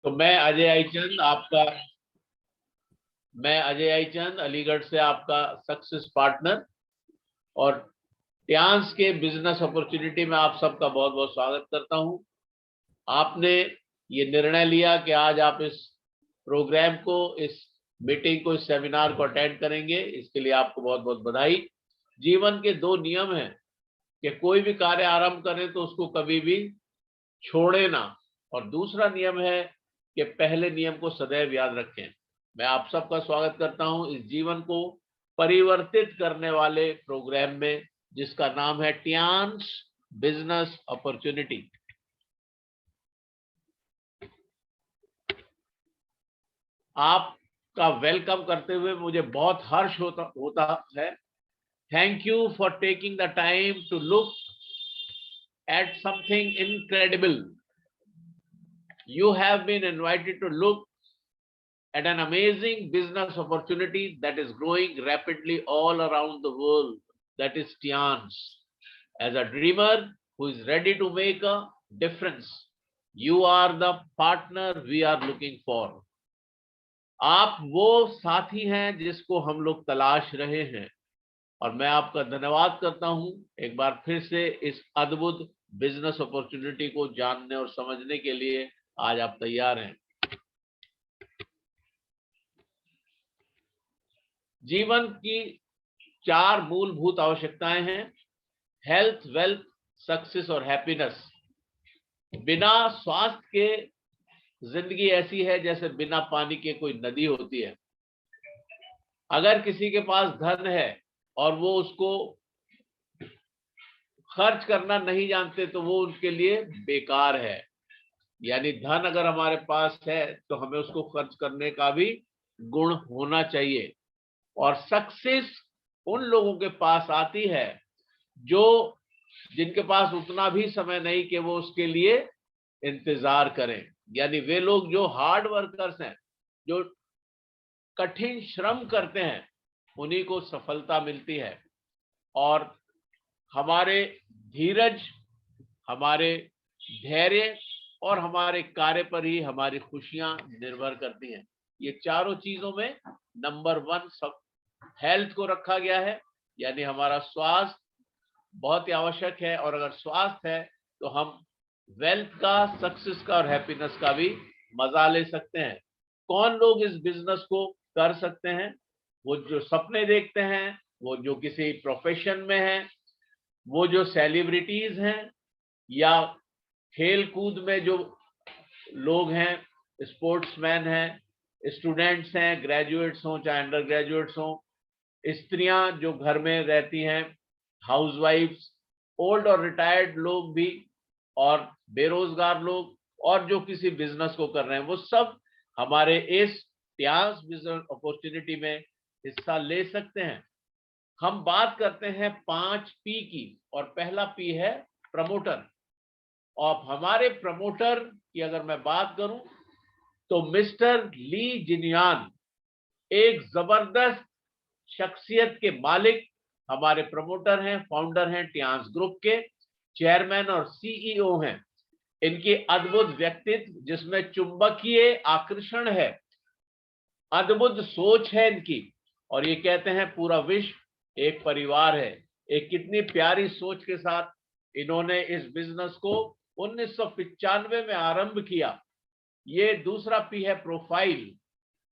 तो मैं अजय आई चंद अलीगढ़ से आपका सक्सेस पार्टनर और ट्यांस के बिजनेस अपॉर्चुनिटी में आप सबका बहुत बहुत स्वागत करता हूं। आपने ये निर्णय लिया कि आज आप इस प्रोग्राम को, इस मीटिंग को, इस सेमिनार को अटेंड करेंगे, इसके लिए आपको बहुत बहुत बधाई। जीवन के दो नियम हैं कि कोई भी कार्य आरंभ करें तो उसको कभी भी छोड़े ना, और दूसरा नियम है कि पहले नियम को सदैव याद रखें। मैं आप सबका स्वागत करता हूं इस जीवन को परिवर्तित करने वाले प्रोग्राम में, जिसका नाम है ट्यांस बिजनेस अपॉर्चुनिटी। आपका वेलकम करते हुए मुझे बहुत हर्ष होता है। Thank you for taking the time to look at something incredible. You have been invited to look at an amazing business opportunity that is growing rapidly all around the world. That is Tians. As a dreamer who is ready to make a difference, you are the partner we are looking for. आप वो साथी हैं जिसको हम लोग तलाश रहे हैं, और मैं आपका धन्यवाद करता हूं एक बार फिर से इस अद्भुत बिजनेस अपॉर्चुनिटी को जानने और समझने के लिए। आज आप तैयार हैं। जीवन की चार मूलभूत आवश्यकताएं हैं: हेल्थ, वेल्थ, सक्सेस और हैप्पीनेस। बिना स्वास्थ्य के जिंदगी ऐसी है जैसे बिना पानी के कोई नदी होती है। अगर किसी के पास धन है और वो उसको खर्च करना नहीं जानते तो वो उनके लिए बेकार है। यानी धन अगर हमारे पास है तो हमें उसको खर्च करने का भी गुण होना चाहिए। और सक्सेस उन लोगों के पास आती है जिनके पास उतना भी समय नहीं कि वो उसके लिए इंतजार करें। यानी वे लोग जो हार्ड वर्कर्स हैं, जो कठिन श्रम करते हैं, उन्हीं को सफलता मिलती है। और हमारे धीरज, हमारे धैर्य और हमारे कार्य पर ही हमारी खुशियां निर्भर करती हैं। ये चारों चीजों में नंबर 1 सब हेल्थ को रखा गया है। यानी हमारा स्वास्थ्य बहुत ही आवश्यक है, और अगर स्वास्थ्य है तो हम वेल्थ का, सक्सेस का और हैप्पीनेस का भी मजा ले सकते हैं। कौन लोग इस बिजनेस को कर सकते हैं? वो जो सपने देखते हैं, वो जो किसी प्रोफेशन में हैं, वो जो सेलिब्रिटीज हैं, या खेल कूद में जो लोग हैं, स्पोर्ट्समैन हैं, स्टूडेंट्स हैं, ग्रेजुएट्स हों चाहे अंडर ग्रेजुएट्स हों, स्त्रियां जो घर में रहती हैं, हाउसवाइफ्स, ओल्ड और रिटायर्ड लोग भी, और बेरोजगार लोग, और जो किसी बिजनेस को कर रहे हैं, वो सब हमारे इस ट्यांस बिजनेस अपॉर्चुनिटी में हिस्सा ले सकते हैं। हम बात करते हैं 5 पी की, और पहला पी है प्रमोटर। और हमारे प्रमोटर की अगर मैं बात करूं तो मिस्टर ली जिनयान एक जबरदस्त शख्सियत के मालिक हमारे प्रमोटर हैं, फाउंडर हैं, ट्यांस ग्रुप के चेयरमैन और सीईओ हैं। इनकी अद्भुत व्यक्तित्व जिसमें चुंबकीय आकर्षण है, अद्भुत सोच है इनकी, और ये कहते हैं पूरा विश्व एक परिवार है। एक कितनी प्यारी सोच के साथ इन्होंने इस बिजनेस को 1995 में आरंभ किया। ये दूसरा पी है प्रोफाइल।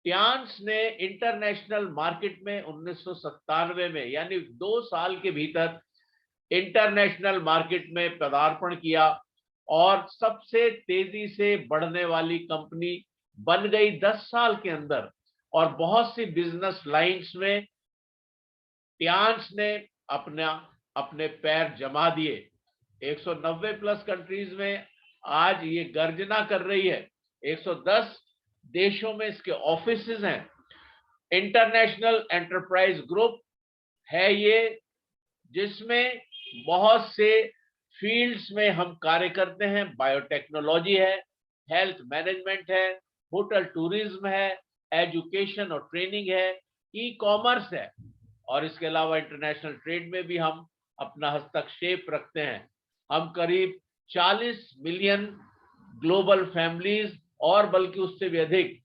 ट्यांस ने इंटरनेशनल मार्केट में 1997 में, यानी 2 साल के भीतर इंटरनेशनल मार्केट में पदार्पण किया, और सबसे तेजी से बढ़ने वाली कंपनी बन गई 10 साल के अंदर। और बहुत सी बिजनेस लाइंस में ट्यांस ने अपने पैर जमा दिए। 190 प्लस कंट्रीज में आज ये गर्जना कर रही है। 110 देशों में इसके ऑफिसेज हैं। इंटरनेशनल एंटरप्राइज ग्रुप है ये, जिसमें बहुत से फील्ड्स में हम कार्य करते हैं। बायोटेक्नोलॉजी है, हेल्थ मैनेजमेंट है, होटल टूरिज्म है, एजुकेशन और ट्रेनिंग है, ई कॉमर्स है, और इसके अलावा इंटरनेशनल ट्रेड में भी हम अपना हस्तक्षेप रखते हैं। हम करीब 40 मिलियन ग्लोबल फैमिलीज और बल्कि उससे भी अधिक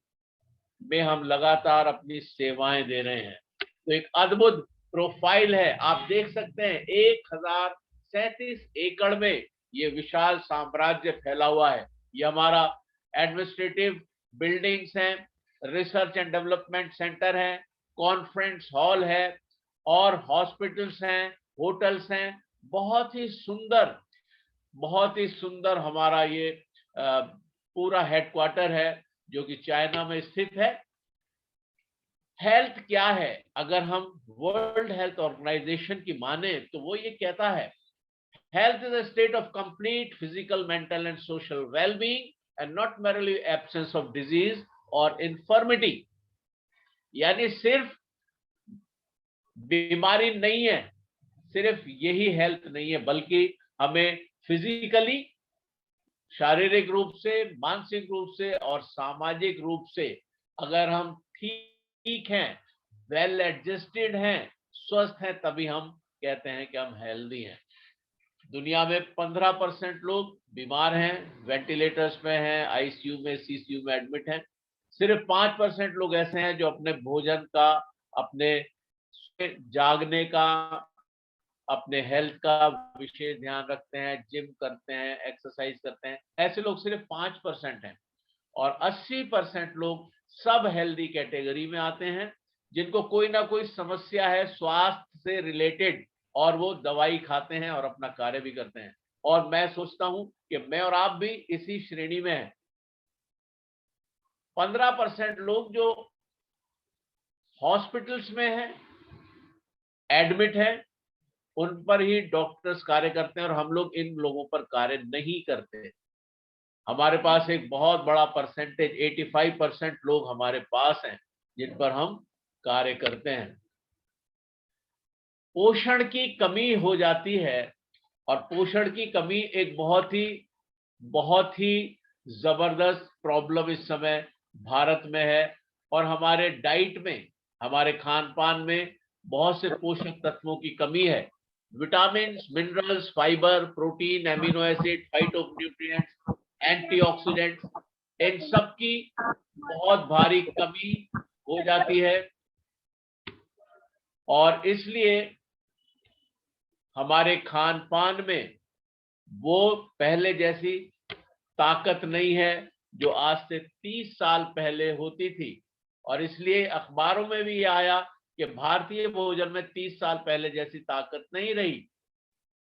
में हम लगातार अपनी सेवाएं दे रहे हैं। तो एक अद्भुत प्रोफाइल है, आप देख सकते हैं 1037 एकड़ में ये विशाल साम्राज्य फैला हुआ है। ये हमारा एडमिनिस्ट्रेटिव बिल्डिंग्स हैं, रिसर्च एंड डेवलपमेंट सेंटर है, कॉन्फ्रेंस हॉल है और हॉस्पिटल्स हैं, होटल्स हैं। बहुत ही सुंदर हमारा ये पूरा हेडक्वार्टर है जो कि चाइना में स्थित है। हेल्थ क्या है? अगर हम वर्ल्ड हेल्थ ऑर्गेनाइजेशन की माने तो वो ये कहता है, health is a state of complete physical, mental and social wellbeing and not merely absence of disease और इन्फर्मिटी। यानी सिर्फ बीमारी नहीं है, सिर्फ यही हेल्थ नहीं है, बल्कि हमें फिजिकली, शारीरिक रूप से, मानसिक रूप से और सामाजिक रूप से अगर हम ठीक हैं, वेल एडजस्टेड हैं, स्वस्थ हैं, तभी हम कहते हैं कि हम हेल्दी हैं। दुनिया में 15% लोग बीमार हैं, वेंटिलेटर्स पे हैं, आईसीयू में, सीसीयू में एडमिट हैं। सिर्फ 5% लोग ऐसे हैं जो अपने भोजन का, अपने जागने का, अपने हेल्थ का विशेष ध्यान रखते हैं, जिम करते हैं, एक्सरसाइज करते हैं। ऐसे लोग सिर्फ 5% हैं और 80% लोग सब हेल्दी कैटेगरी में आते हैं, जिनको कोई ना कोई समस्या है स्वास्थ्य से रिलेटेड और वो दवाई खाते हैं और अपना कार्य भी करते हैं। और मैं सोचता हूं कि मैं और आप भी इसी श्रेणी में हैं। 15% लोग जो हॉस्पिटल्स में हैं, एडमिट हैं, उन पर ही डॉक्टर्स कार्य करते हैं और हम लोग इन लोगों पर कार्य नहीं करते। हमारे पास एक बहुत बड़ा परसेंटेज 85% लोग हमारे पास हैं जिन पर हम कार्य करते हैं। पोषण की कमी हो जाती है और पोषण की कमी एक बहुत ही जबरदस्त प्रॉब्लम इस समय भारत में है। और हमारे डाइट में, हमारे खान पान में बहुत से पोषक तत्वों की कमी है। Vitamin, minerals, fibre, protein, amino acid, phytonutrients, antioxidants, इन सब की बहुत भारी कमी हो जाती है और इसलिए हमारे खान पान में वो पहले जैसी ताकत नहीं है जो आज से 30 साल पहले होती थी। और इसलिए अखबारों में भी ये आया कि भारतीय भोजन में 30 साल पहले जैसी ताकत नहीं रही।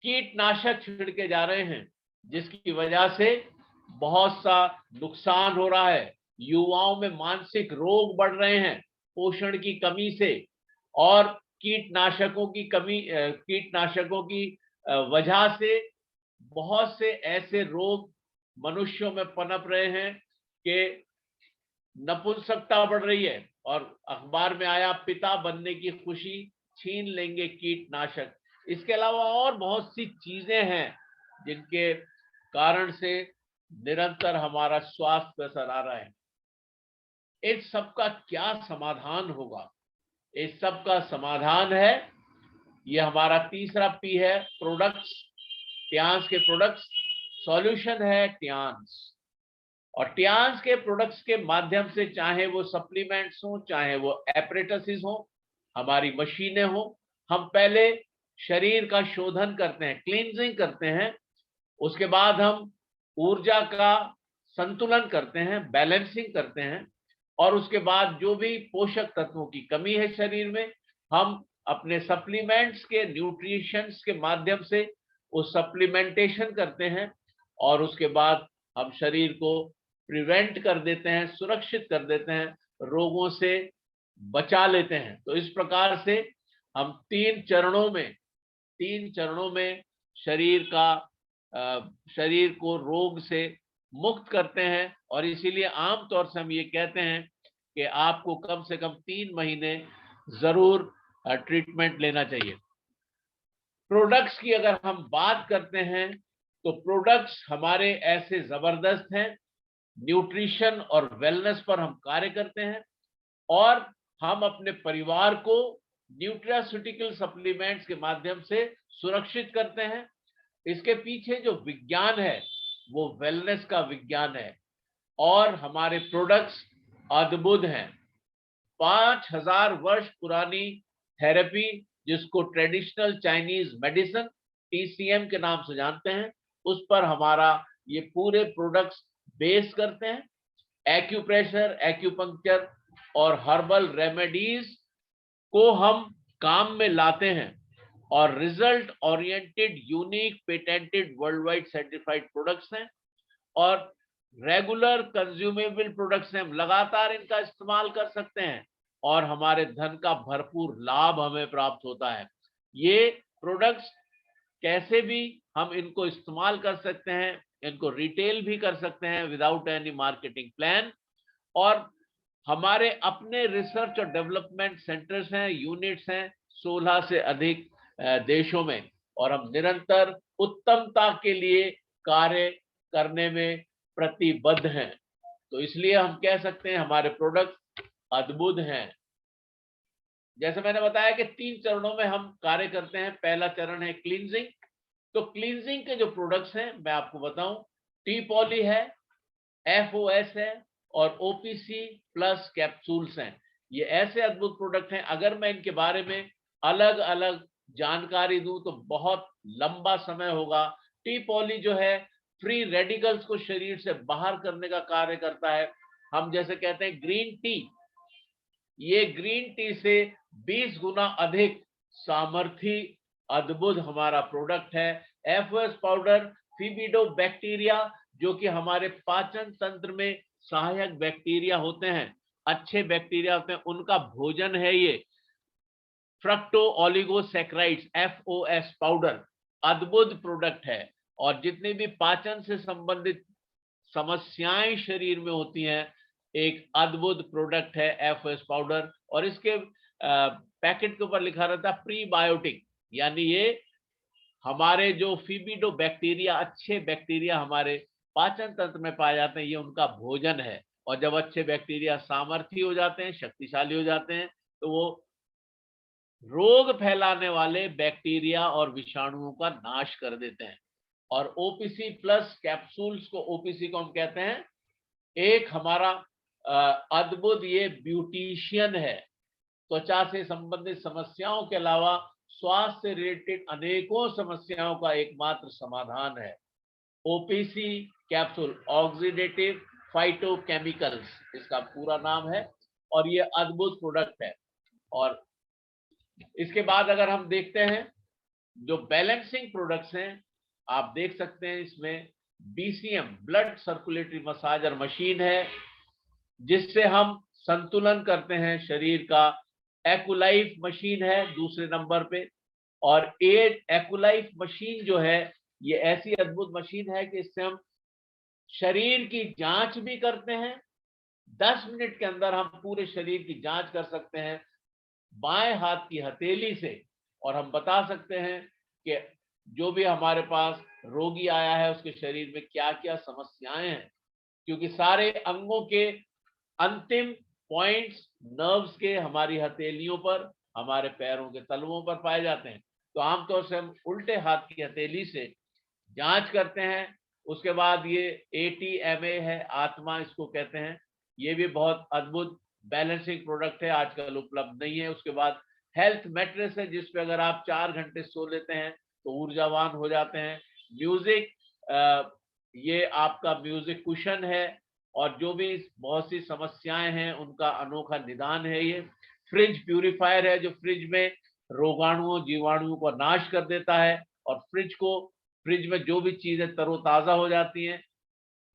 कीटनाशक छिड़के जा रहे हैं जिसकी वजह से बहुत सा नुकसान हो रहा है। युवाओं में मानसिक रोग बढ़ रहे हैं पोषण की कमी से और कीटनाशकों की वजह से बहुत से ऐसे रोग मनुष्यों में पनप रहे हैं कि नपुंसकता बढ़ रही है। और अखबार में आया, पिता बनने की खुशी छीन लेंगे कीटनाशक। इसके अलावा और बहुत सी चीजें हैं जिनके कारण से निरंतर हमारा स्वास्थ्य पे असर आ रहा है। इस सब का क्या समाधान होगा? इस सब का समाधान है, ये हमारा तीसरा पी है, प्रोडक्ट्स, टियांस के प्रोडक्ट्स। सॉल्यूशन है टियांस। और टियांस के प्रोडक्ट्स के माध्यम से, चाहे वो सप्लीमेंट्स हो, चाहे वो एपरेटसिस हो, हमारी मशीनें हो, हम पहले शरीर का शोधन करते हैं, क्लींजिंग करते हैं। उसके बाद हम ऊर्जा का संतुलन करते हैं, बैलेंसिंग करते हैं। और उसके बाद जो भी पोषक तत्वों की कमी है शरीर में, हम अपने सप्लीमेंट्स के, न्यूट्रिशंस के माध्यम से उस सप्लीमेंटेशन करते हैं और उसके बाद हम शरीर को प्रिवेंट कर देते हैं, सुरक्षित कर देते हैं, रोगों से बचा लेते हैं। तो इस प्रकार से हम तीन चरणों में शरीर को रोग से मुक्त करते हैं। और इसीलिए आमतौर से हम ये कहते हैं कि आपको कम से कम 3 महीने जरूर ट्रीटमेंट लेना चाहिए। प्रोडक्ट्स की अगर हम बात करते हैं तो प्रोडक्ट्स हमारे ऐसे जबरदस्त हैं, न्यूट्रिशन और वेलनेस पर हम कार्य करते हैं और हम अपने परिवार को न्यूट्रास्यूटिकल सप्लीमेंट्स के माध्यम से सुरक्षित करते हैं। इसके पीछे जो विज्ञान है वो वेलनेस का विज्ञान है। और हमारे प्रोडक्ट्स अद्भुत हैं। 5000 वर्ष पुरानी थेरेपी, जिसको ट्रेडिशनल चाइनीज मेडिसिन TCM के नाम से जानते हैं, उस पर हमारा ये पूरे प्रोडक्ट्स बेस करते हैं। एक्यूप्रेशर, एक्यूपंक्चर और हर्बल रेमेडीज को हम काम में लाते हैं और result oriented, unique, patented, world wide certified products हैं और रेगुलर कंज्यूमेबल प्रोडक्ट्स हैं। हम लगातार इनका इस्तेमाल कर सकते हैं और हमारे धन का भरपूर लाभ हमें प्राप्त होता है। ये प्रोडक्ट्स कैसे भी हम इनको इस्तेमाल कर सकते हैं, इनको रिटेल भी कर सकते हैं विदाउट एनी मार्केटिंग प्लान। और हमारे अपने रिसर्च और डेवलपमेंट सेंटर्स हैं, यूनिट्स हैं 16 से अधिक देशों में, और हम निरंतर उत्तमता के लिए कार्य करने में प्रतिबद्ध हैं। तो इसलिए हम कह सकते हैं हमारे प्रोडक्ट अद्भुत हैं। जैसे मैंने बताया कि 3 चरणों में हम कार्य करते हैं। पहला चरण है क्लींजिंग। तो क्लींजिंग के जो प्रोडक्ट्स हैं मैं आपको बताऊं, टी पॉली है, FOS है और OPC प्लस कैप्सूल्स हैं। ये ऐसे अद्भुत प्रोडक्ट हैं, अगर मैं इनके बारे में अलग अलग जानकारी दूं तो बहुत लंबा समय होगा। टी पॉली जो है फ्री रेडिकल्स को शरीर से बाहर करने का कार्य करता है। हम जैसे कहते हैं ग्रीन टी, ये ग्रीन टी से 20 गुना अधिक सामर्थी अद्भुत हमारा प्रोडक्ट है। FOS पाउडर फीबिडो बैक्टीरिया, जो कि हमारे पाचन तंत्र में सहायक बैक्टीरिया होते हैं, अच्छे बैक्टीरिया होते हैं, उनका भोजन है ये। फ्रक्टो ओलिगोसैकेराइड्स FOS पाउडर अद्भुत प्रोडक्ट है। और जितनी भी पाचन से संबंधित समस्याएं शरीर में होती हैं, एक अद्भुत प्रोडक्ट है FOS पाउडर। और इसके पैकेट के ऊपर लिखा रहता है प्रीबायोटिक, यानी ये हमारे जो फीबिडो बैक्टीरिया, अच्छे बैक्टीरिया हमारे पाचन तंत्र में पाए जाते हैं, ये उनका भोजन है। और जब अच्छे बैक्टीरिया सामर्थ्य हो जाते हैं, शक्तिशाली हो जाते हैं, तो वो रोग फैलाने वाले बैक्टीरिया और विषाणुओं का नाश कर देते हैं। और OPC प्लस कैप्सूल्स को, OPC को हम कहते हैं एक हमारा अद्भुत, ये ब्यूटिशियन है। त्वचा से संबंधित समस्याओं के अलावा स्वास्थ्य से रिलेटेड अनेकों समस्याओं का एकमात्र समाधान है। OPC कैप्सूल, ऑक्सीडेटिव फाइटोकेमिकल्स इसका पूरा नाम है, और ये अद्भुत प्रोडक्ट है। और इसके बाद अगर हम देखते हैं जो बैलेंसिंग प्रोडक्ट्स हैं, आप देख सकते हैं इसमें BCM blood circulatory massager machine है, जिससे हम संतुलन करते हैं शरीर का। एक्ुलाइफ मशीन है दूसरे नंबर पे। और एक्ुलाइफ मशीन जो है, ये ऐसी अद्भुत मशीन है कि इससे हम शरीर की जांच भी करते हैं। 10 मिनट के अंदर हम पूरे शरीर की जांच कर सकते हैं बाएं हाथ की हथेली से, और हम बता सकते हैं कि जो भी हमारे पास रोगी आया है उसके शरीर में क्या क्या समस्याएं हैं, क्योंकि सारे अंगों के अंतिम पॉइंट्स नर्व्स के हमारी हथेलियों पर, हमारे पैरों के तलवों पर पाए जाते हैं। तो आमतौर से हम उल्टे हाथ की हथेली से जांच करते हैं। उसके बाद ये ATMA है, आत्मा इसको कहते हैं, ये भी बहुत अद्भुत बैलेंसिंग प्रोडक्ट है, आजकल उपलब्ध नहीं है। उसके बाद हेल्थ मैट्रेस है, जिसपे अगर आप 4 घंटे सो लेते हैं तो ऊर्जावान हो जाते हैं। म्यूजिक, ये आपका म्यूजिक कुशन है, और जो भी बहुत सी समस्याएं हैं उनका अनोखा निदान है ये। फ्रिज प्यूरिफायर है, जो फ्रिज में रोगाणुओं, जीवाणुओं को नाश कर देता है, और फ्रिज में जो भी चीजें तरोताजा हो जाती हैं।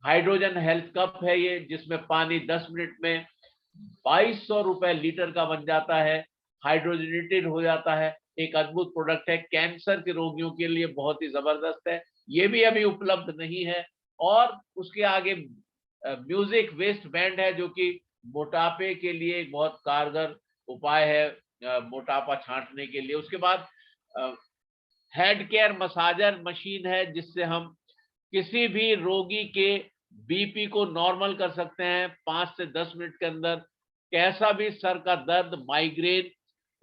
हाइड्रोजन हेल्थ कप है ये, जिसमें पानी 10 मिनट में 2200 रुपए लीटर का बन जाता है, हाइड्रोजनेटेड हो जाता है। एक अद्भुत प्रोडक्ट है, कैंसर के रोगियों के लिए बहुत ही जबरदस्त है, ये भी अभी उपलब्ध नहीं है। और उसके आगे म्यूजिक वेस्ट बैंड है, जो कि मोटापे के लिए एक बहुत कारगर उपाय है, मोटापा छांटने के लिए। उसके बाद हेड केयर मसाजर मशीन है, जिससे हम किसी भी रोगी के BP को नॉर्मल कर सकते हैं 5 से 10 मिनट के अंदर। कैसा भी सर का दर्द, माइग्रेन,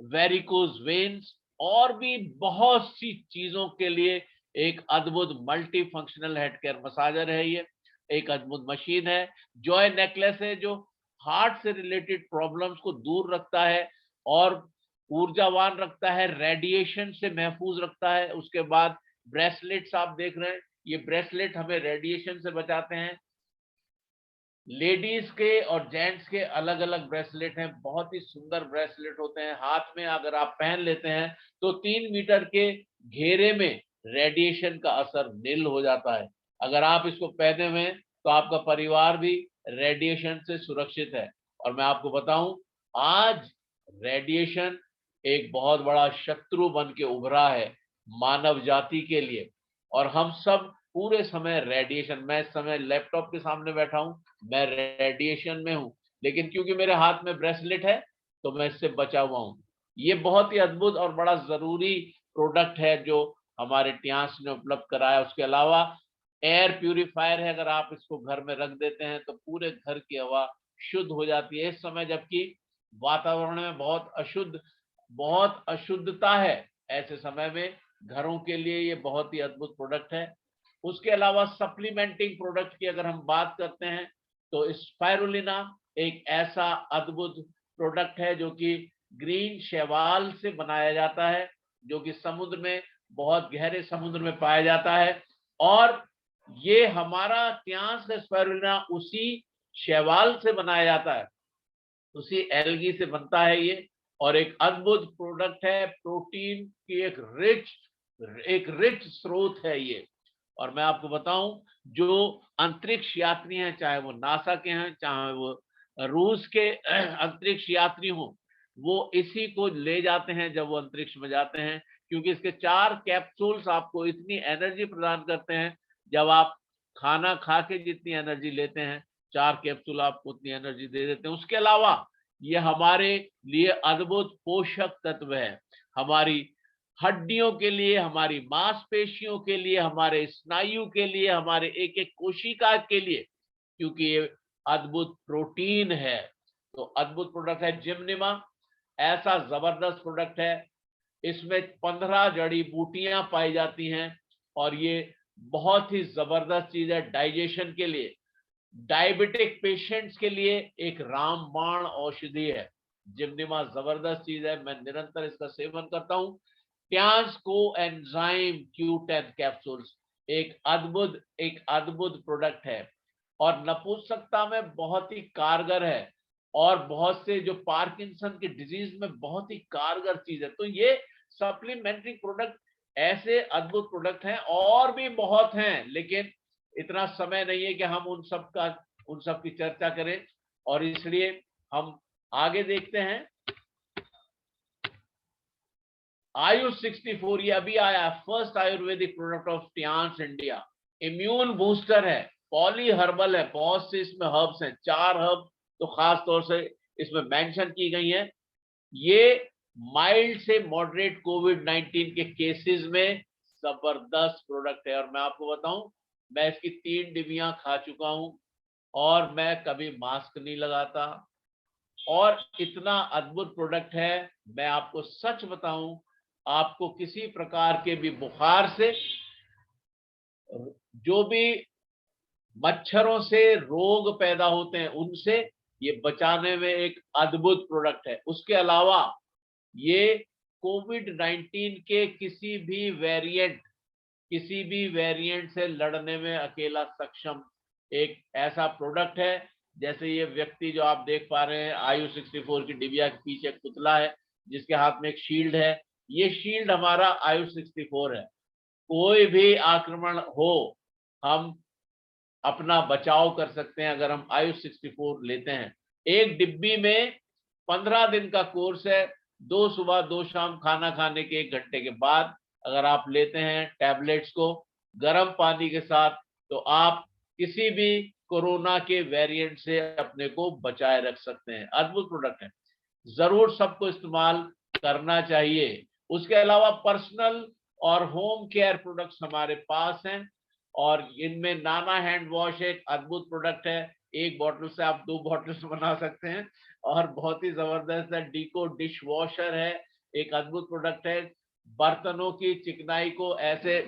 वेरिकोज वेन्स और भी बहुत सी चीजों के लिए एक अद्भुत multi functional head care massager है ये। एक अद्भुत मशीन है। जॉय नेकलेस है जो हार्ट से रिलेटेड प्रॉब्लम्स को दूर रखता है और ऊर्जावान रखता है, रेडिएशन से महफूज रखता है। उसके बाद ब्रेसलेट्स आप देख रहे हैं, ये ब्रेसलेट हमें रेडिएशन से बचाते हैं। लेडीज के और जेंट्स के अलग अलग ब्रेसलेट हैं, बहुत ही सुंदर ब्रेसलेट होते हैं। हाथ में अगर आप पहन लेते हैं तो 3 मीटर के घेरे में रेडिएशन का असर नील हो जाता है। अगर आप इसको पहने हुए हैं तो आपका परिवार भी रेडिएशन से सुरक्षित है। और मैं आपको बताऊं, आज रेडिएशन एक बहुत बड़ा शत्रु बन के उभरा है मानव जाति के लिए। और हम सब पूरे समय रेडिएशन, मैं इस समय लैपटॉप के सामने बैठा हूं, मैं रेडिएशन में हूं, लेकिन क्योंकि मेरे हाथ में ब्रेसलेट है तो मैं इससे बचा हुआ हूं। ये बहुत ही अद्भुत और बड़ा जरूरी प्रोडक्ट है जो हमारे टियांस ने उपलब्ध कराया। उसके अलावा एयर प्यूरिफायर है, अगर आप इसको घर में रख देते हैं तो पूरे घर की हवा शुद्ध हो जाती है। इस समय जबकि वातावरण में बहुत अशुद्धता है, ऐसे समय में घरों के लिए ये बहुत ही अद्भुत प्रोडक्ट है। उसके अलावा सप्लीमेंटिंग प्रोडक्ट की अगर हम बात करते हैं तो स्पाइरुलिना एक ऐसा अद्भुत प्रोडक्ट है जो कि ग्रीन शैवाल से बनाया जाता है, जो कि समुद्र में, बहुत गहरे समुद्र में पाया जाता है। और ये हमारा ट्यांस का स्पाइरुलिना उसी शैवाल से बनाया जाता है, उसी एल्गी से बनता है ये। और एक अद्भुत प्रोडक्ट है, प्रोटीन की एक रिच स्रोत है ये। और मैं आपको बताऊं, जो अंतरिक्ष यात्री हैं, चाहे वो नासा के हैं, चाहे वो रूस के अंतरिक्ष यात्री हों, वो इसी को ले जाते हैं जब वो अंतरिक्ष में जाते हैं, क्योंकि इसके 4 कैप्सूल्स आपको इतनी एनर्जी प्रदान करते हैं। जब आप खाना खा के जितनी एनर्जी लेते हैं, 4 कैप्सूल आपको उतनी एनर्जी दे देते हैं। उसके अलावा ये हमारे लिए अद्भुत पोषक तत्व है, हमारी हड्डियों के लिए, हमारी मांसपेशियों के लिए, हमारे स्नायु के लिए, हमारे एक एक कोशिका के लिए, क्योंकि ये अद्भुत प्रोटीन है। तो अद्भुत प्रोडक्ट है जिमनिमा, ऐसा जबरदस्त प्रोडक्ट है। इसमें 15 जड़ी बूटियां पाई जाती हैं और ये बहुत ही जबरदस्त चीज है डाइजेशन के लिए। डायबिटिक पेशेंट्स के लिए एक रामबाण औषधि है। जिमनिमा जबरदस्त चीज है, मैं निरंतर इसका सेवन करता हूं। ट्यांस को एंजाइम Q10 कैप्सूल्स एक अद्भुत प्रोडक्ट है और नपुंसकता में बहुत ही कारगर है और बहुत से जो पार्किंसन की डिजीज में बहुत ही कारगर चीज है। तो ये सप्लीमेंट्री प्रोडक्ट ऐसे अद्भुत प्रोडक्ट हैं, और भी बहुत हैं, लेकिन इतना समय नहीं है कि हम उन सब की चर्चा करें। और इसलिए हम आगे देखते हैं। आयुष 64 ये अभी आया, first Ayurvedic product of Tiens India. Immune booster है, पॉली हर्बल है, बहुत से इसमें हर्ब्स हैं, 4 हर्ब तो खास तौर से इसमें मेंशन की गई हैं। ये माइल्ड से मॉडरेट कोविड-19 के केसेस में जबरदस्त प्रोडक्ट है। और मैं आपको बताऊं, मैं इसकी 3 डिबियां खा चुका हूं और मैं कभी मास्क नहीं लगाता। और इतना अद्भुत प्रोडक्ट है, मैं आपको सच बताऊं, आपको किसी प्रकार के भी बुखार से, जो भी मच्छरों से रोग पैदा होते हैं उनसे ये बचाने में एक अद्भुत प्रोडक्ट है। उसके अलावा ये कोविड-19 के किसी भी वेरिएंट से लड़ने में अकेला सक्षम एक ऐसा प्रोडक्ट है। जैसे ये व्यक्ति जो आप देख पा रहे हैं, आयुष 64 की डिबिया के पीछे एक पुतला है जिसके हाथ में एक शील्ड है, ये शील्ड हमारा आयुष 64 है। कोई भी आक्रमण हो, हम अपना बचाव कर सकते हैं अगर हम आयुष 64 लेते हैं। एक डिब्बी में 15 दिन का कोर्स है, 2 सुबह 2 शाम खाना खाने के 1 घंटे के बाद अगर आप लेते हैं टैबलेट्स को गर्म पानी के साथ, तो आप किसी भी कोरोना के वेरिएंट से अपने को बचाए रख सकते हैं। अद्भुत प्रोडक्ट है, जरूर सबको इस्तेमाल करना चाहिए। उसके अलावा पर्सनल और होम केयर प्रोडक्ट्स हमारे पास हैं और इनमें नाना हैंड वॉश एक अद्भुत प्रोडक्ट है, 1 बॉटल से आप 2 बॉटल्स बना सकते हैं और बहुत ही जबरदस्त है। डीको डिश वॉशर है, एक अद्भुत प्रोडक्ट है, बर्तनों की चिकनाई को ऐसे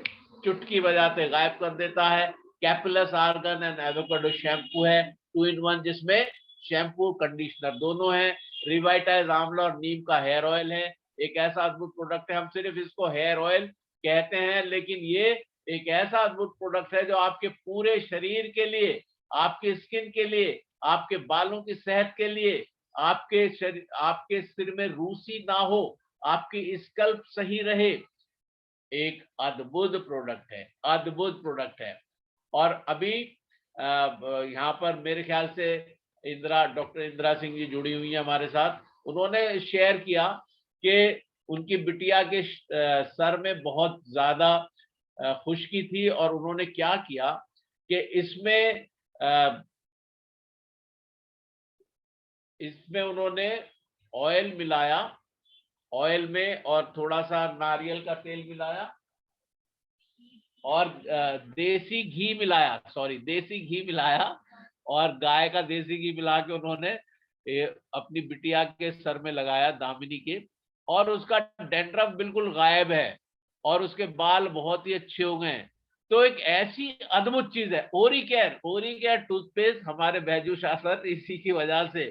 चुटकी बजाते गायब कर देता है। कैपिलस आर्गन एंड एवोकाडो शैम्पू है 2 in 1, जिसमें शैम्पू कंडीशनर दोनों है। रिवाइटाइज आंवला और नीम का हेयर ऑयल है, एक ऐसा अद्भुत प्रोडक्ट है, हम सिर्फ इसको हेयर ऑयल कहते हैं, लेकिन ये एक ऐसा अद्भुत प्रोडक्ट है जो आपके पूरे शरीर के लिए, आपके स्किन के लिए, आपके बालों की सेहत के लिए, आपके सिर में रूसी ना हो, आपकी स्कल्प सही रहे, एक अद्भुत प्रोडक्ट है, अद्भुत प्रोडक्ट है। और अभी यहाँ पर मेरे ख्याल से डॉक्टर इंदिरा सिंह जी जुड़ी हुई है हमारे साथ। उन्होंने शेयर किया कि उनकी बिटिया के सर में बहुत ज्यादा खुश्की थी, और उन्होंने क्या किया कि इसमें उन्होंने ऑयल मिलाया, ऑयल में और थोड़ा सा नारियल का तेल मिलाया और देसी घी मिलाया और गाय का देसी घी मिला के उन्होंने अपनी बिटिया के सर में लगाया, दामिनी के, और उसका डैंड्रफ बिल्कुल गायब है और उसके बाल बहुत ही अच्छे हो गए हैं। तो एक ऐसी अद्भुत चीज है ओरिकेयर टूथपेस्ट। हमारे बैजू शासर इसी की वजह से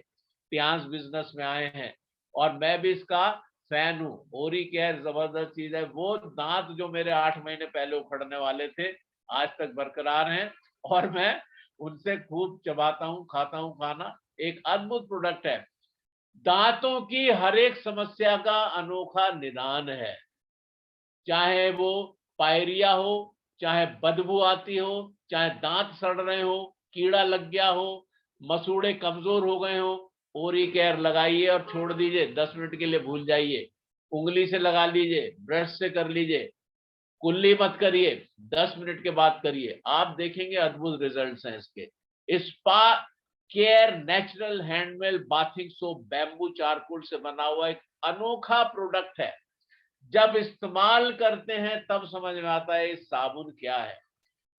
प्यांस बिजनेस में आए हैं और मैं भी इसका फैन हूँ। ओरिकेयर जबरदस्त चीज है। वो दांत जो मेरे 8 महीने पहले उखड़ने वाले थे आज तक बरकरार हैं और मैं उनसे खूब चबाता हूँ, खाता हूँ खाना। एक अद्भुत प्रोडक्ट है। दांतों की हर एक समस्या का अनोखा निदान है, चाहे वो पायरिया हो, चाहे बदबू आती हो, चाहे दांत सड़ रहे हो, कीड़ा लग गया हो, मसूड़े कमजोर हो गए हो, ओरिकेयर लगाइए और छोड़ दीजिए, 10 मिनट के लिए भूल जाइए। उंगली से लगा लीजिए, ब्रश से कर लीजिए, कुल्ली मत करिए, 10 मिनट के बाद करिए, आप देखेंगे अद्भुत रिजल्ट्स हैं इसके। Spa care natural handmade bathing soap bamboo charcoal से बना हुआ एक अनोखा प्रोडक्ट है। जब इस्तेमाल करते हैं तब समझ में आता है इस साबुन क्या है।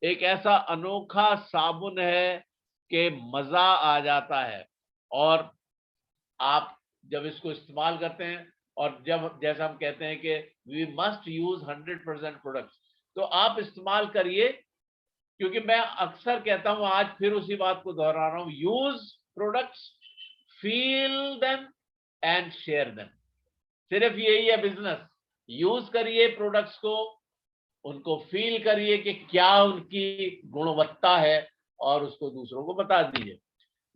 एक ऐसा अनोखा साबुन है कि मजा आ जाता है। और आप जब इसको इस्तेमाल करते हैं और जब जैसा हम कहते हैं कि वी मस्ट यूज 100% प्रोडक्ट्स, तो आप इस्तेमाल करिए। क्योंकि मैं अक्सर कहता हूं, आज फिर उसी बात को दोहरा रहा हूं, use products, feel them and share them. सिर्फ यही है बिजनेस। यूज करिए प्रोडक्ट्स को, उनको फील करिए कि क्या उनकी गुणवत्ता है और उसको दूसरों को बता दीजिए।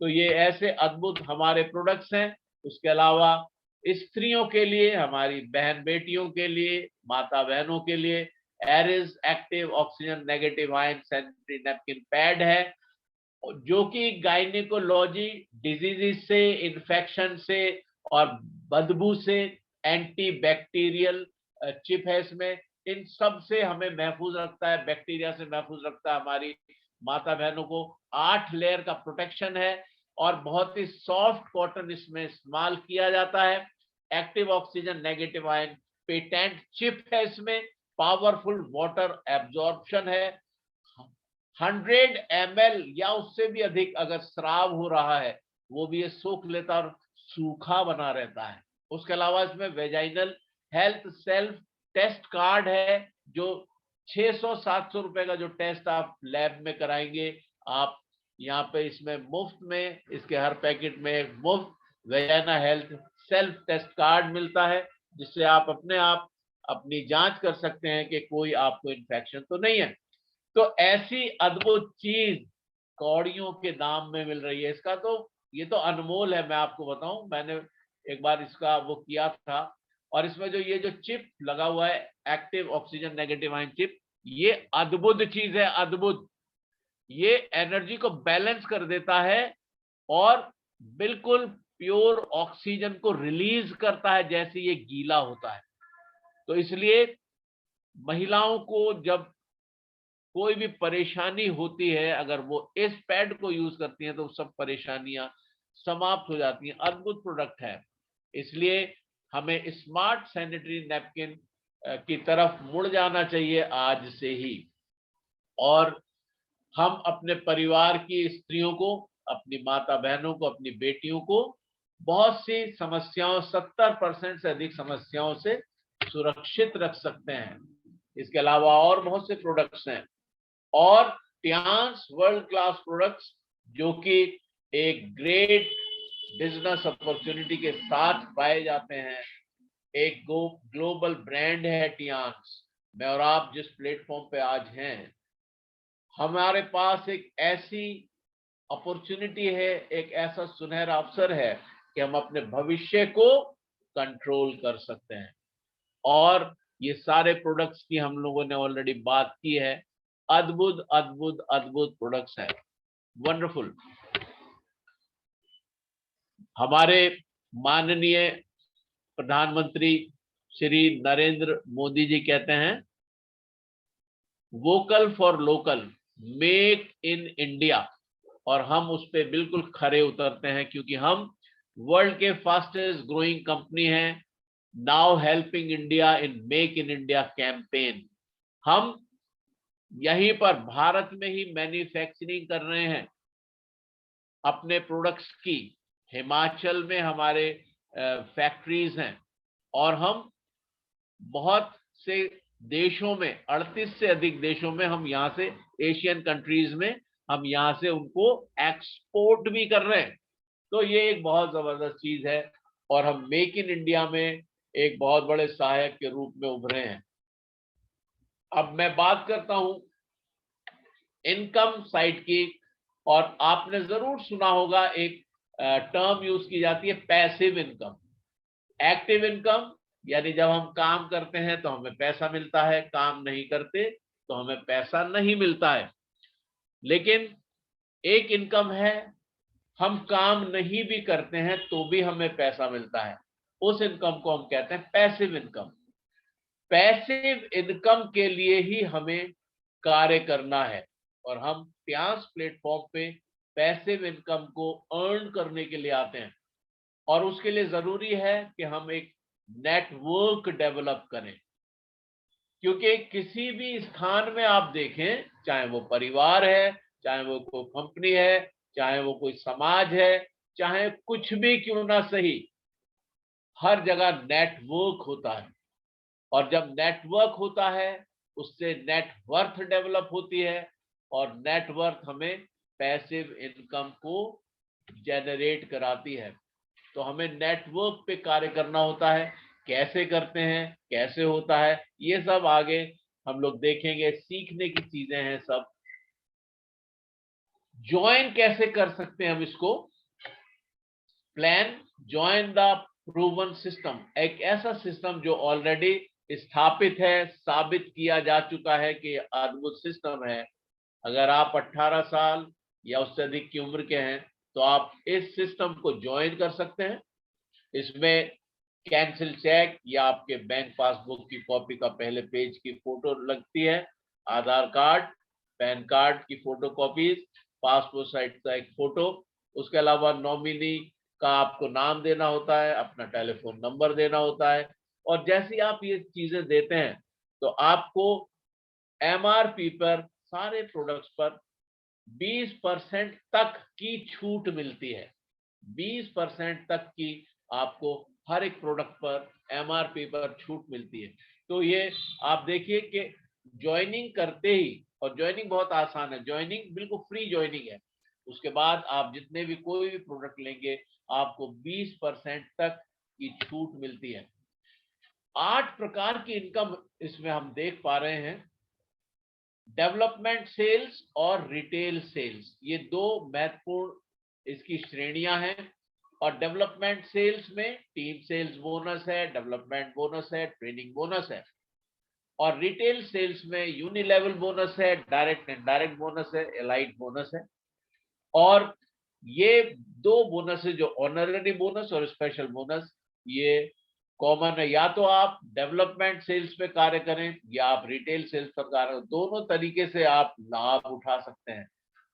तो ये ऐसे अद्भुत हमारे प्रोडक्ट्स हैं। उसके अलावा स्त्रियों के लिए, हमारी बहन बेटियों के लिए, माता बहनों के लिए Aris active oxygen negative ion sanitary napkin pad है, जो कि गायनिकोलॉजी डिजीज से, इन्फेक्शन से और बदबू से एंटी बैक्टीरियल चिप है इसमें। इन सब से हमें महफूज रखता है, बैक्टीरिया से महफूज रखता है। हमारी माता बहनों को 8 लेयर का प्रोटेक्शन है और बहुत ही सॉफ्ट कॉटन इसमें इस्तेमाल किया जाता है। Active oxygen negative ion patent chip है इसमें। पावरफुल वाटर एब्जॉर्प्शन है। 100 ml या उससे भी अधिक अगर स्राव हो रहा है वो भी ये सोख लेता और सूखा बना रहता है। उसके अलावा इसमें vaginal health self test card है, जो 600-700 रुपए का जो टेस्ट आप लैब में कराएंगे, आप यहाँ पे इसमें मुफ्त में, इसके हर पैकेट में एक मुफ्त vagina health self test card मिलता है, जिससे आप अपने आप अपनी जांच कर सकते हैं कि कोई आपको इन्फेक्शन तो नहीं है। तो ऐसी अद्भुत चीज कौड़ियों के दाम में मिल रही है। इसका तो ये तो अनमोल है। मैं आपको बताऊं, मैंने एक बार इसका वो किया था, और इसमें जो ये जो चिप लगा हुआ है, active oxygen negative ion chip, ये अद्भुत चीज है, अद्भुत। ये एनर्जी को बैलेंस कर देता है और बिल्कुल प्योर ऑक्सीजन को रिलीज करता है जैसे ये गीला होता है। तो इसलिए महिलाओं को जब कोई भी परेशानी होती है, अगर वो इस पैड को यूज करती हैं तो सब परेशानियां समाप्त हो जाती हैं। अद्भुत प्रोडक्ट है। इसलिए हमें स्मार्ट सैनिटरी नैपकिन की तरफ मुड़ जाना चाहिए आज से ही। और हम अपने परिवार की स्त्रियों को, अपनी माता बहनों को, अपनी बेटियों को बहुत सी समस्याओं, 70% से अधिक समस्याओं से सुरक्षित रख सकते हैं। इसके अलावा और बहुत से प्रोडक्ट्स हैं। और टियांस वर्ल्ड क्लास प्रोडक्ट्स, जो कि एक ग्रेट बिजनेस अपॉर्चुनिटी के साथ पाए जाते हैं। एक ग्लोबल ब्रांड है टियांस। मैं और आप जिस प्लेटफॉर्म पे आज हैं, हमारे पास एक ऐसी अपॉर्चुनिटी है, एक ऐसा सुनहरा अवसर है कि हम अपने भविष्य को कंट्रोल कर सकते हैं। और ये सारे प्रोडक्ट्स की हम लोगों ने ऑलरेडी बात की है। अद्भुत अद्भुत अद्भुत प्रोडक्ट्स है, वंडरफुल। हमारे माननीय प्रधानमंत्री श्री नरेंद्र मोदी जी कहते हैं, vocal for local, make in India. और हम उस पर बिल्कुल खरे उतरते हैं, क्योंकि हम वर्ल्ड के फास्टेस्ट ग्रोइंग कंपनी हैं, now helping India in make in India campaign. हम यहीं पर भारत में ही मैन्युफैक्चरिंग कर रहे हैं अपने प्रोडक्ट्स की। हिमाचल में हमारे फैक्ट्रीज हैं, और हम बहुत से देशों में, 38 से अधिक देशों में हम यहाँ से, एशियन कंट्रीज में हम यहाँ से उनको एक्सपोर्ट भी कर रहे हैं। तो ये एक बहुत जबरदस्त चीज है, और हम मेक इन इंडिया में एक बहुत बड़े सहायक के रूप में उभरे हैं। अब मैं बात करता हूं इनकम साइड की, और आपने जरूर सुना होगा एक टर्म यूज की जाती है, पैसिव इनकम। एक्टिव इनकम यानी जब हम काम करते हैं तो हमें पैसा मिलता है, काम नहीं करते तो हमें पैसा नहीं मिलता है। लेकिन एक इनकम है, हम काम नहीं भी करते हैं तो भी हमें पैसा मिलता है। उस इनकम को हम कहते हैं पैसिव इनकम। पैसिव इनकम के लिए ही हमें कार्य करना है, और हम टियांस प्लेटफॉर्म पे पैसिव इनकम को अर्न करने के लिए आते हैं। और उसके लिए जरूरी है कि हम एक नेटवर्क डेवलप करें, क्योंकि किसी भी स्थान में आप देखें, चाहे वो परिवार है, चाहे वो कोई कंपनी है, चाहे वो कोई समाज है, चाहे कुछ भी क्यों ना सही, हर जगह नेटवर्क होता है। और जब नेटवर्क होता है, उससे नेटवर्थ डेवलप होती है, और नेटवर्थ हमें पैसिव इनकम को जनरेट कराती है। तो हमें नेटवर्क पे कार्य करना होता है। कैसे करते हैं, कैसे होता है, ये सब आगे हम लोग देखेंगे, सीखने की चीजें हैं सब। ज्वाइन कैसे कर सकते हैं हम इसको? Plan join the proven system, एक ऐसा सिस्टम जो ऑलरेडी स्थापित है, साबित किया जा चुका है कि अद्भुत सिस्टम है। अगर आप 18 साल या उससे अधिक की उम्र के हैं तो आप इस सिस्टम को ज्वाइन कर सकते हैं। इसमें कैंसिल चेक या आपके बैंक पासबुक की कॉपी का पहले पेज की फोटो लगती है, आधार कार्ड, पैन कार्ड की फोटो कॉपीज, पासपोर्ट साइज का एक फोटो, उसके अलावा नॉमिनी का आपको नाम देना होता है, अपना टेलीफोन नंबर देना होता है। और जैसे ही आप ये चीजें देते हैं तो आपको एमआरपी पर, सारे प्रोडक्ट्स पर 20% तक की छूट मिलती है। 20% तक की आपको हर एक प्रोडक्ट पर एमआरपी पर छूट मिलती है। तो ये आप देखिए कि ज्वाइनिंग करते ही, और ज्वाइनिंग बहुत आसान है, ज्वाइनिंग बिल्कुल फ्री ज्वाइनिंग है। उसके बाद आप जितने भी कोई भी प्रोडक्ट लेंगे आपको 20% तक की छूट मिलती है। 8 प्रकार की इनकम इसमें हम देख पा रहे हैं। डेवलपमेंट सेल्स और रिटेल सेल्स, ये दो महत्वपूर्ण इसकी श्रेणियां हैं। और डेवलपमेंट सेल्स में टीम सेल्स बोनस है, डेवलपमेंट बोनस है, ट्रेनिंग बोनस है। और रिटेल सेल्स में यूनिलेवल बोनस है, डायरेक्ट एंड डायरेक्ट बोनस है, एलाइट बोनस है। और ये दो बोनस है, जो ऑनररी बोनस और स्पेशल बोनस, ये कॉमन है। या तो आप डेवलपमेंट सेल्स पे कार्य करें या आप रिटेल सेल्स पर कार्य करें, दोनों तरीके से आप लाभ उठा सकते हैं।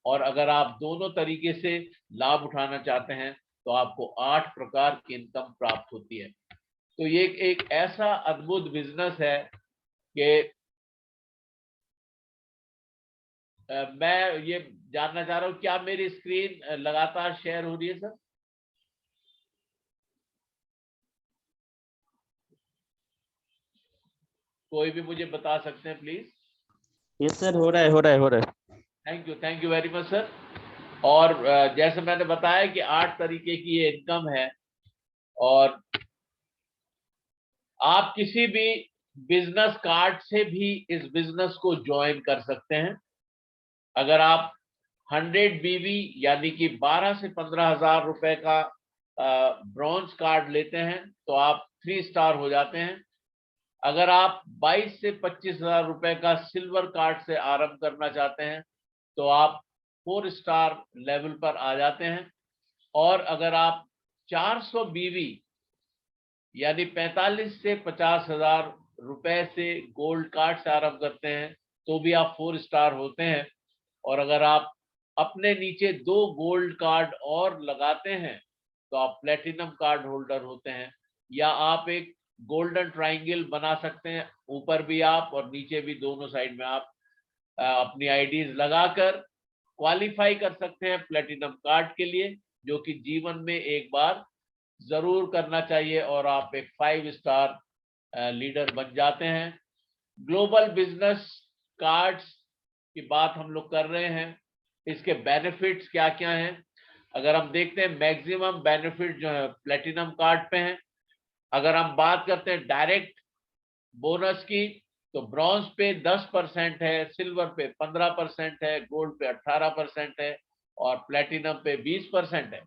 और अगर आप दोनों तरीके से लाभ उठाना चाहते हैं तो आपको 8 प्रकार की इनकम प्राप्त होती है। तो ये एक ऐसा अद्भुत बिजनेस है कि मैं ये जानना चाह रहा हूं, क्या मेरी स्क्रीन लगातार शेयर हो रही है सर? कोई भी मुझे बता सकते हैं प्लीज? यस सर, हो रहा है, हो रहा है, हो रहा है। Thank you very much sir. और जैसे मैंने बताया कि 8 तरीके की ये इनकम है, और आप किसी भी बिजनेस कार्ड से भी इस बिजनेस को ज्वाइन कर सकते हैं। अगर आप 100 बीवी यानी कि 12 से 15,000 रुपए का ब्रॉन्ज कार्ड लेते हैं तो आप 3 स्टार हो जाते हैं। अगर आप 22 से 25,000 रुपए का सिल्वर कार्ड से आरंभ करना चाहते हैं तो आप 4 स्टार लेवल पर आ जाते हैं। और अगर आप 400 बीवी यानी 45 से 50,000 रुपए से गोल्ड कार्ड से आरंभ करते हैं तो भी आप 4 स्टार होते हैं। और अगर आप अपने नीचे 2 गोल्ड कार्ड और लगाते हैं तो आप प्लेटिनम कार्ड होल्डर होते हैं। या आप एक गोल्डन ट्रायंगल बना सकते हैं, ऊपर भी आप और नीचे भी, दोनों साइड में आप अपनी आईडीज लगाकर क्वालिफाई कर सकते हैं प्लेटिनम कार्ड के लिए, जो कि जीवन में एक बार जरूर करना चाहिए और आप एक 5 स्टार लीडर बन जाते हैं। ग्लोबल बिजनेस कार्ड्स की बात हम लोग कर रहे हैं, इसके बेनिफिट्स क्या क्या हैं। अगर हम देखते हैं मैक्सिमम बेनिफिट जो है प्लेटिनम कार्ड पे हैं। अगर हम बात करते हैं डायरेक्ट बोनस की तो ब्रॉन्ज पे 10% है, सिल्वर पे 15% है, गोल्ड पे 18% है और प्लेटिनम पे 20% है।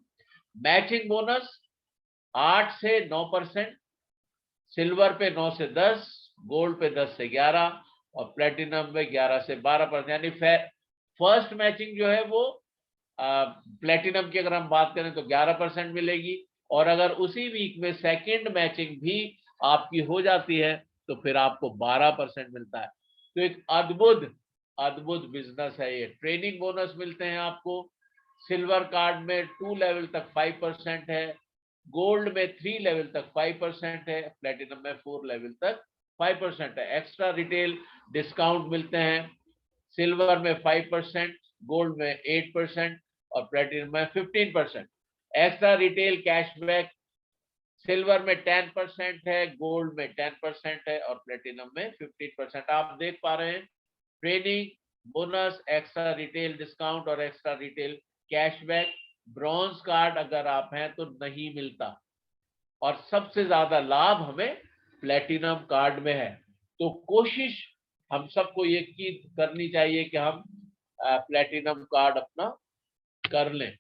मैचिंग बोनस 8 से 9%, सिल्वर पे 9 से 10, गोल्ड पे 10 से 11 और प्लेटिनम पे 11 से 12%। यानी फर्स्ट मैचिंग जो है वो प्लेटिनम की अगर हम बात करें तो 11% मिलेगी, और अगर उसी वीक में सेकंड मैचिंग भी आपकी हो जाती है तो फिर आपको 12% मिलता है। तो एक अद्भुत अद्भुत बिजनेस है ये। ट्रेनिंग बोनस मिलते हैं आपको। सिल्वर कार्ड में 2 लेवल तक 5% है, गोल्ड में 3 लेवल तक 5% है, प्लेटिनम में 4 लेवल तक 5% है। एक्स्ट्रा रिटेल डिस्काउंट मिलते हैं, सिल्वर में 5%, गोल्ड में 8% और प्लेटिनम में 15%। एक्स्ट्रा रिटेल कैशबैक सिल्वर में 10% है, गोल्ड में 10% है और प्लेटिनम में 15%। आप देख पा रहे हैं, training bonus, extra retail discount और extra retail cashback bronze card अगर आप हैं तो नहीं मिलता, और सबसे ज्यादा लाभ हमें प्लेटिनम कार्ड में है। तो कोशिश हम सबको ये की करनी चाहिए कि हम प्लेटिनम कार्ड अपना कर लें।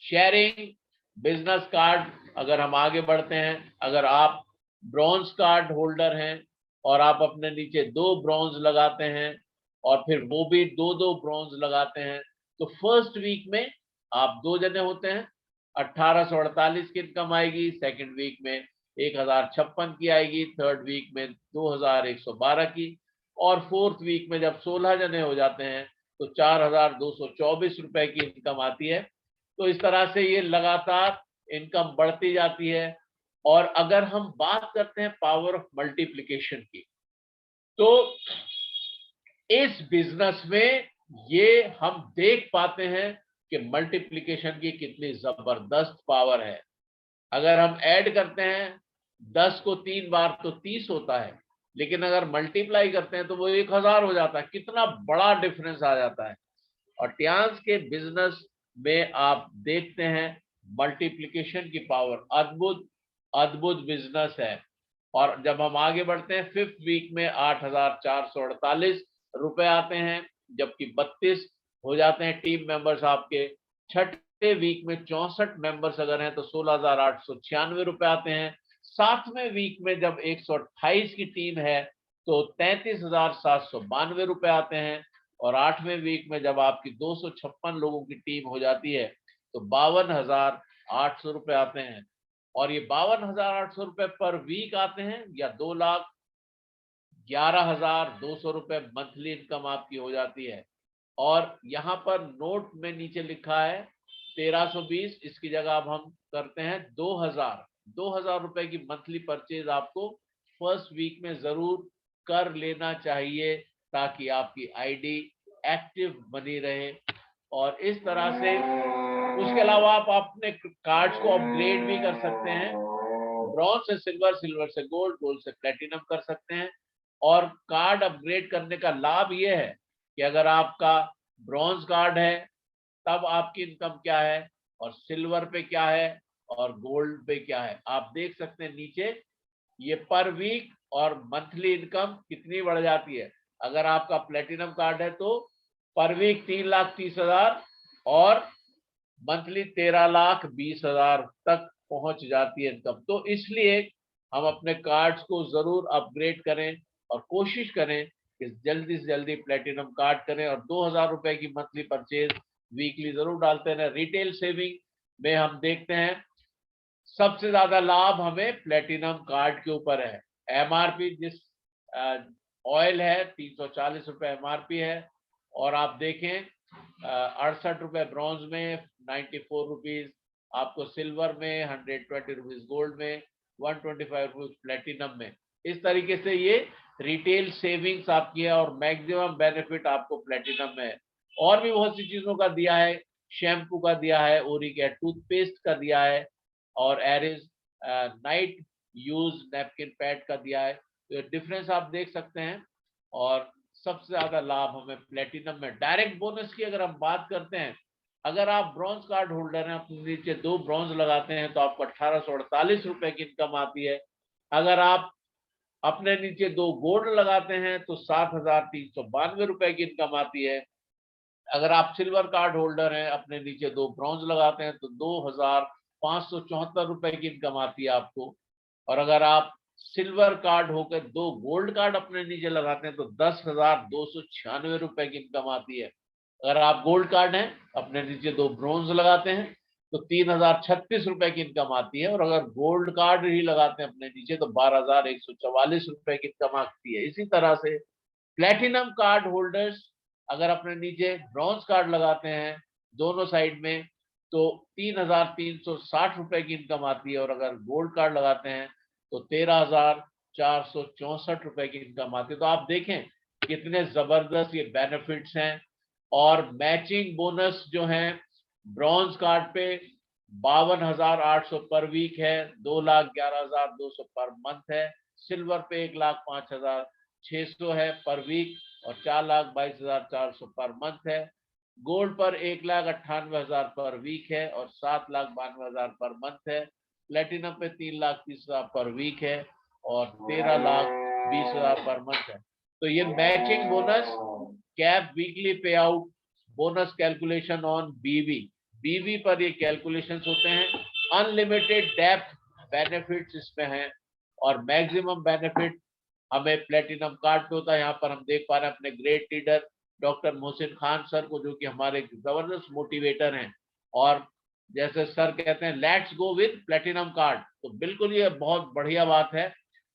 शेयरिंग बिजनेस कार्ड, अगर हम आगे बढ़ते हैं, अगर आप ब्रॉन्ज कार्ड होल्डर हैं और आप अपने नीचे 2 ब्रॉन्ज लगाते हैं और फिर वो भी 2-2 ब्रॉन्ज लगाते हैं तो फर्स्ट वीक में आप 2 जने होते हैं, 1848 की इनकम आएगी। सेकंड वीक में 1056 की आएगी, थर्ड वीक में 2112 की, और फोर्थ वीक में जब 16 जने हो जाते हैं तो 4224 रुपए की इनकम आती है। तो इस तरह से ये लगातार इनकम बढ़ती जाती है। और अगर हम बात करते हैं पावर ऑफ मल्टीप्लिकेशन की, तो इस बिजनेस में ये हम देख पाते हैं कि मल्टीप्लिकेशन की कितनी जबरदस्त पावर है। अगर हम ऐड करते हैं 10 को 3 बार तो 30 होता है, लेकिन अगर मल्टीप्लाई करते हैं तो वो 1000 हो जाता है। कितना बड़ा डिफरेंस आ जाता है। और टियांस के बिजनेस में आप देखते हैं मल्टीप्लिकेशन की पावर, अद्भुत अद्भुत बिजनेस है। और जब हम आगे बढ़ते हैं, फिफ्थ वीक में 8,448 रुपए आते हैं, जबकि 32 हो जाते हैं टीम मेंबर्स आपके। छठे वीक में 64 मेंबर्स अगर हैं तो 16,896 रुपए आते हैं। सातवें वीक में जब 128 की टीम है तो 33,792 रुपए आते हैं। और आठवें वीक में जब आपकी 256 लोगों की टीम हो जाती है तो 52,800 रुपए आते हैं। और ये 52,800 रुपए पर वीक आते हैं, या 2,11,200 रुपए मंथली इनकम आपकी हो जाती है। और यहाँ पर नोट में नीचे लिखा है 1320, इसकी जगह अब हम करते हैं 2,000 रुपए की मंथली परचेज आपको फर्स्ट वीक में जरूर कर लेना चाहिए, ताकि आपकी आईडी एक्टिव बनी रहे। और इस तरह से उसके अलावा आप अपने कार्ड्स को अपग्रेड भी कर सकते हैं, ब्रॉन्ज से सिल्वर, सिल्वर से गोल्ड, गोल्ड से प्लेटिनम कर सकते हैं। और कार्ड अपग्रेड करने का लाभ ये है कि अगर आपका ब्रॉन्ज कार्ड है तब आपकी इनकम क्या है, और सिल्वर पे क्या है, और गोल्ड पे क्या है। आप देख सकते हैं नीचे ये पर वीक और मंथली इनकम कितनी बढ़ जाती है। अगर आपका प्लेटिनम कार्ड है तो पर वीक 3,30,000 और मंथली 13,20,000 तक पहुंच जाती है इनकम। तो इसलिए हम अपने कार्ड्स को जरूर अपग्रेड करें और कोशिश करें कि जल्दी से जल्दी प्लेटिनम कार्ड करें, और 2,000 रुपए की मंथली परचेज वीकली जरूर डालते रहें। रिटेल सेविंग में हम देखते हैं सबसे ज्यादा लाभ हमें प्लेटिनम कार्ड के ऊपर है। एमआरपी जिस ऑयल है 340 रुपए एमआरपी है, और आप देखें 68 रुपए ब्रॉन्ज में, 94 रुपीज आपको सिल्वर में, 120 रुपीज गोल्ड में, 125 रुपीज प्लेटिनम में। इस तरीके से ये रिटेल सेविंग्स आपकी है और मैक्सिमम बेनिफिट आपको प्लेटिनम में है। और भी बहुत सी चीजों का दिया है, शैम्पू का दिया है, ओरिक एसिड टूथपेस्ट का दिया है, और Aris night use napkin pad का दिया है। तो डिफरेंस आप देख सकते हैं। और सबसे ज्यादा लाभ हमें प्लेटिनम में। डायरेक्ट बोनस की अगर हम बात करते हैं, अगर आप ब्रॉन्ज कार्ड होल्डर हैं, अपने नीचे 2 ब्रॉन्ज लगाते हैं तो आपको 1848 रुपए की इनकम आती है। अगर आप अपने नीचे 2 गोल्ड लगाते हैं तो 7,392 रुपए की इनकम आती है। अगर आप सिल्वर कार्ड होल्डर हैं, अपने नीचे 2 ब्रॉन्ज लगाते हैं तो 2,574 रुपए की इनकम आती है आपको। और अगर आप सिल्वर कार्ड होकर 2 गोल्ड कार्ड अपने नीचे लगाते हैं तो 10,296 रुपए की इनकम आती है। अगर आप गोल्ड कार्ड हैं, अपने नीचे 2 ब्रॉन्ज लगाते हैं तो 3,036 रुपए की इनकम आती है। और अगर गोल्ड कार्ड ही लगाते हैं अपने नीचे तो 12,144 रुपए की इनकम आती है। इसी तरह से प्लेटिनम कार्ड होल्डर्स अगर अपने नीचे ब्रॉन्ज कार्ड लगाते हैं दोनों साइड में तो 3,360 रुपए की इनकम आती है। और अगर गोल्ड कार्ड लगाते हैं तो 13,464 रुपए की इनकम आती है। तो आप देखें कितने जबरदस्त ये बेनिफिट्स हैं। और मैचिंग बोनस जो है ब्रॉन्ज कार्ड पे 52,800 पर वीक है, 2,11,200 पर मंथ है। सिल्वर पे 1,05,600 है पर वीक और 4,22,400 पर मंथ है। गोल्ड पर 1,98,000 पर वीक है और 7,92,000 पर मंथ है। प्लेटिनम पे 3,30,000 पर वीक है और 13,20,000 पर मंथ है। तो ये मैचिंग बोनस, कैप वीकली पे आउट, बोनस कैलकुलेशन ऑन बीवी, बीवी पर ये कैलकुलेशन होते हैं। अनलिमिटेड डेप्थ बेनिफिट्स इसमें हैं और मैक्सिमम बेनिफिट हमें प्लेटिनम कार्ड पे होता है। यहाँ पर हम देख पा रहे हैं अपने great leader doctor Mohsin Khan sir को, जो कि हमारे जबरदस्त मोटिवेटर हैं। और जैसे सर कहते हैं let's go with platinum card, तो बिल्कुल ये बहुत बढ़िया बात है।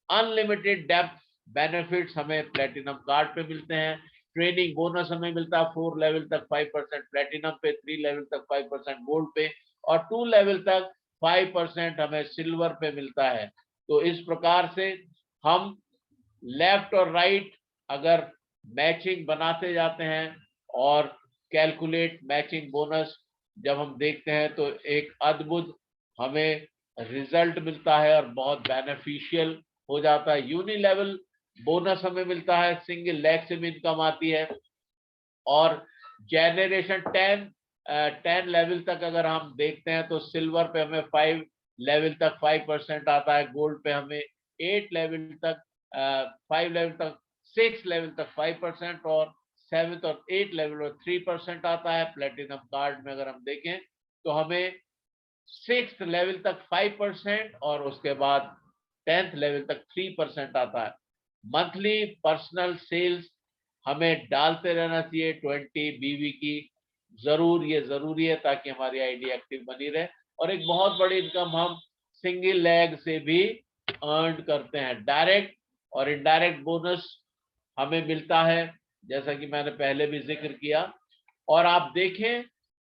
अनलिमिटेड डेप्थ बेनिफिट्स हमें प्लेटिनम कार्ड पे मिलते हैं। ट्रेनिंग बोनस हमें मिलता है 4 लेवल तक 5% प्लेटिनम पे, 3 लेवल तक 5% गोल्ड पे और 2 लेवल तक 5% हमें सिल्वर पे मिलता है। तो इस प्रकार से हम लेफ्ट और राइट अगर मैचिंग बनाते जाते हैं और कैलकुलेट मैचिंग बोनस जब हम देखते हैं तो एक अद्भुत हमें रिजल्ट मिलता है और बहुत बेनिफिशियल हो जाता है। यूनि लेवल बोनस हमें मिलता है, सिंगल लेग से भी इनकम आती है। और जेनरेशन 10 लेवल तक अगर हम देखते हैं तो सिल्वर पे हमें 5 लेवल तक 5% आता है, गोल्ड पे हमें 8 लेवल तक 5 लेवल तक 6 लेवल तक 5% और 7th और 8 लेवल और 3% आता है। प्लेटिनम कार्ड में अगर हम देखें तो हमें 6th लेवल तक 5% और उसके बाद 10th लेवल तक 3% आता है। मंथली पर्सनल सेल्स हमें डालते रहना चाहिए 20 बीवी की, जरूर ये जरूरी है ताकि हमारी आईडी एक्टिव बनी रहे। और एक बहुत बड़ी इनकम हम सिंगल लेग से भी अर्न करते हैं। डायरेक्ट और इनडायरेक्ट बोनस हमें मिलता है जैसा कि मैंने पहले भी जिक्र किया। और आप देखें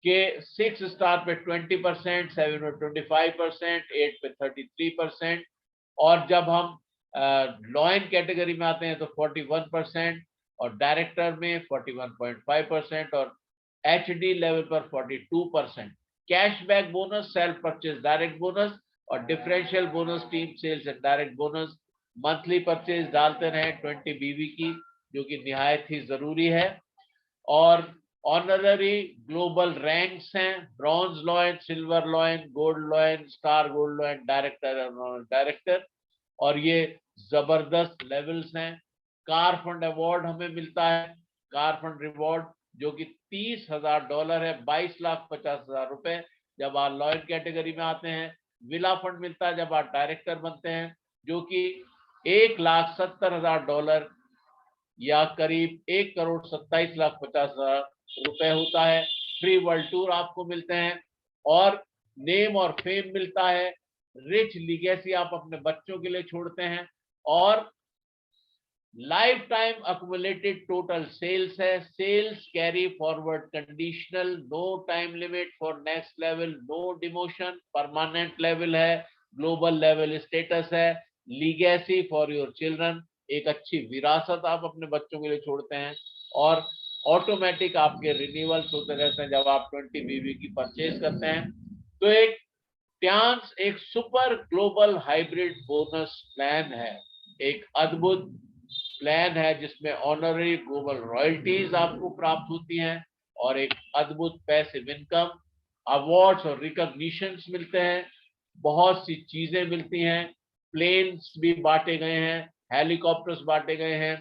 कि 6 स्टार पे 20%, 7 पे 25%, 8 पे 33%, और जब हम लॉयन कैटेगरी में आते हैं तो 41% और डायरेक्टर में 41.5% और एचडी लेवल पर 42%। Cashback bonus, self purchase direct bonus और differential bonus, team sales and direct bonus. Monthly purchase डालते रहे 20 बीवी की, जो कि निहायत ही जरूरी है। और ऑनररी ग्लोबल रैंक्स हैं, bronze lion, silver lion, gold lion, star gold lion, director, और ये जबरदस्त लेवल्स हैं। कार फंड अवार्ड हमें मिलता है, कार फंड रिवॉर्ड, जो कि $30,000 है, 22,50,000 रुपए जब आप लॉयन कैटेगरी में आते हैं। विला फंड मिलता है जब आप डायरेक्टर बनते हैं, जो कि $1,70,000 या करीब 1,27,50,000 रुपए होता है। फ्री वर्ल्ड टूर आपको मिलते हैं, और नेम और फेम मिलता है। रिच लीगेसी आप अपने बच्चों के लिए छोड़ते हैं, और lifetime accumulated total sales है। Sales carry forward conditional, no time limit for next level, no demotion, permanent level है, ग्लोबल लेवल स्टेटस है, लीगेसी फॉर योर चिल्ड्रन, एक अच्छी विरासत आप अपने बच्चों के लिए छोड़ते हैं, और ऑटोमेटिक आपके रिन्यूअल्स होते रहते हैं जब आप 20 BB की परचेज करते हैं। तो एक ट्यांस एक super global hybrid bonus plan है, एक अद्भुत प्लान है जिसमें ऑनररी ग्लोबल रॉयल्टीज आपको प्राप्त होती हैं, और एक अद्भुत पैसिव इनकम, अवार्ड्स और रिकॉग्निशंस मिलते हैं, बहुत सी चीजें मिलती हैं, प्लेन्स भी बांटे गए हैं, हेलीकॉप्टर्स बांटे गए हैं,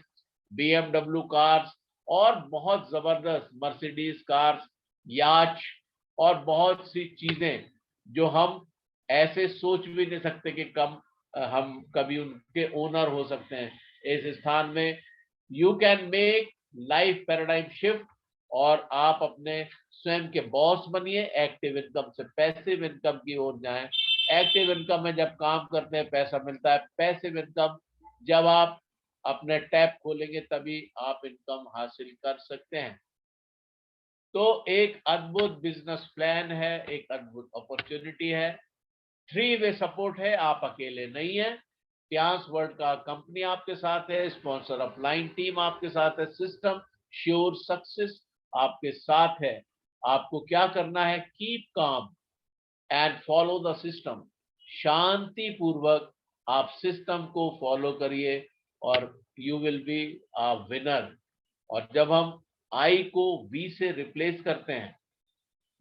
BMW कार्स, और बहुत जबरदस्त मर्सिडीज कार्स, याच, और बहुत सी चीजें जो हम ऐसे सोच भी नहीं सकते कि हम कभी उनके ओनर हो सकते हैं। इस स्थान में you can make life paradigm shift, और आप अपने स्वयं के बॉस बनिए, एक्टिव इनकम से पैसिव इनकम की ओर जाएं। एक्टिव इनकम में जब काम करते हैं पैसा मिलता है, पैसिव इनकम जब आप अपने टैप खोलेंगे तभी आप इनकम हासिल कर सकते हैं। तो एक अद्भुत बिजनेस प्लान है, एक अद्भुत अपॉर्चुनिटी है, 3-वे सपोर्ट है, आप अकेले नहीं है। ट्यांस वर्ल्ड का कंपनी आपके साथ है, स्पॉन्सर अपलाइन टीम आपके साथ है, सिस्टम श्योर सक्सेस आपके साथ है। आपको क्या करना है? Keep calm and follow the system. शांति पूर्वक आप सिस्टम को फॉलो करिए, और you will be a winner. और जब हम आई को वी से रिप्लेस करते हैं,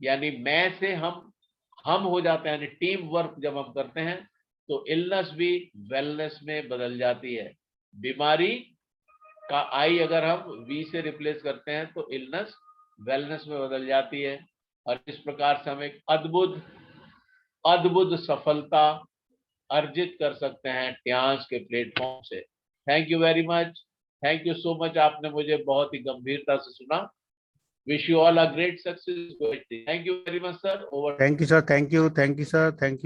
यानी मैं से हम हो जाते हैं, यानी टीम वर्क जब हम करते हैं, तो इलनेस भी वेलनेस में बदल जाती है। बीमारी का आई अगर हम वी से रिप्लेस करते हैं तो इलनेस वेलनेस में बदल जाती है, और इस प्रकार से हम एक अद्भुत सफलता अर्जित कर सकते हैं ट्यांस के प्लेटफॉर्म से। Thank you very much, thank you so much, आपने मुझे बहुत ही गंभीरता से सुना। Wish you all a great success. Thank you very much sir. Over. Thank you sir, thank you sir, thank you.